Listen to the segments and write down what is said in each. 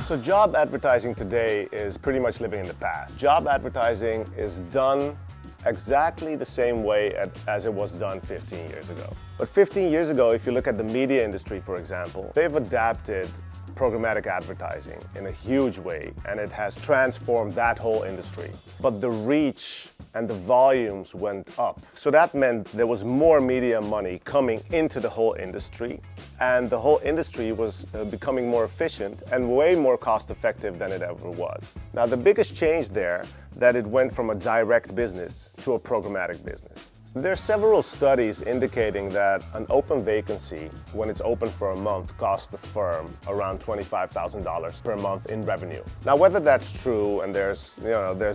So job advertising today is pretty much living in the past. Job advertising is done exactly the same way as it was done 15 years ago. But 15 years ago, if you look at the media industry, for example, they've adapted programmatic advertising in a huge way, and it has transformed that whole industry. But the reach and the volumes went up. So that meant there was more media money coming into the whole industry, and the whole industry was becoming more efficient and way more cost effective than it ever was. Now the biggest change there, that it went from a direct business to a programmatic business. There are several studies indicating that an open vacancy, when it's open for a month, costs the firm around $25,000 per month in revenue. Now, whether that's true, and there's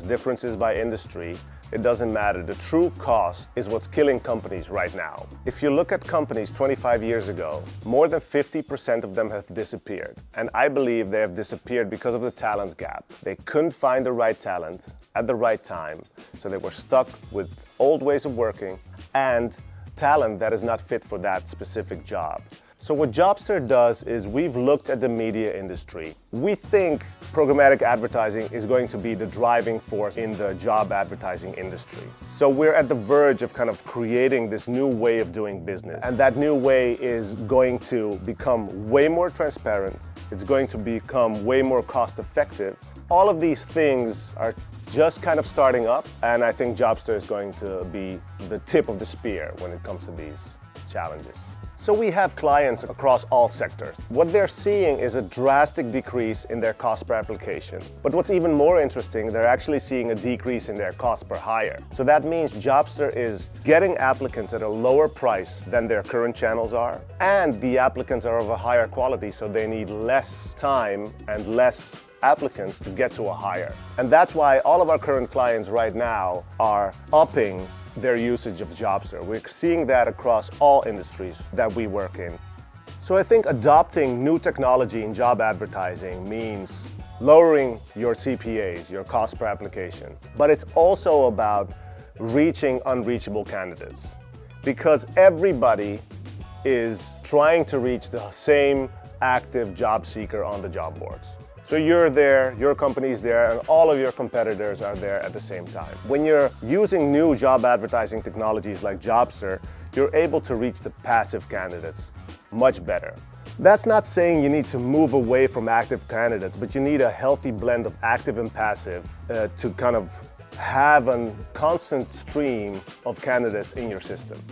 differences by industry, it doesn't matter. The true cost is what's killing companies right now. If you look at companies 25 years ago, more than 50% of them have disappeared. And I believe they have disappeared because of the talent gap. They couldn't find the right talent at the right time, so they were stuck with old ways of working and talent that is not fit for that specific job. So what Jobster does is we've looked at the media industry. We think programmatic advertising is going to be the driving force in the job advertising industry. So we're at the verge of kind of creating this new way of doing business. And that new way is going to become way more transparent. It's going to become way more cost effective. All of these things are just kind of starting up, and I think Jobster is going to be the tip of the spear when it comes to these challenges. So we have clients across all sectors. What they're seeing is a drastic decrease in their cost per application. But what's even more interesting, they're actually seeing a decrease in their cost per hire. So that means Jobster is getting applicants at a lower price than their current channels are, and the applicants are of a higher quality, so they need less time and less applicants to get to a hire. And that's why all of our current clients right now are upping their usage of Jobster. We're seeing that across all industries that we work in. So I think adopting new technology in job advertising means lowering your CPAs, your cost per application. But it's also about reaching unreachable candidates, because everybody is trying to reach the same active job seeker on the job boards. So you're there, your company's there, and all of your competitors are there at the same time. When you're using new job advertising technologies like Jobster, you're able to reach the passive candidates much better. That's not saying you need to move away from active candidates, but you need a healthy blend of active and passive to kind of have a constant stream of candidates in your system.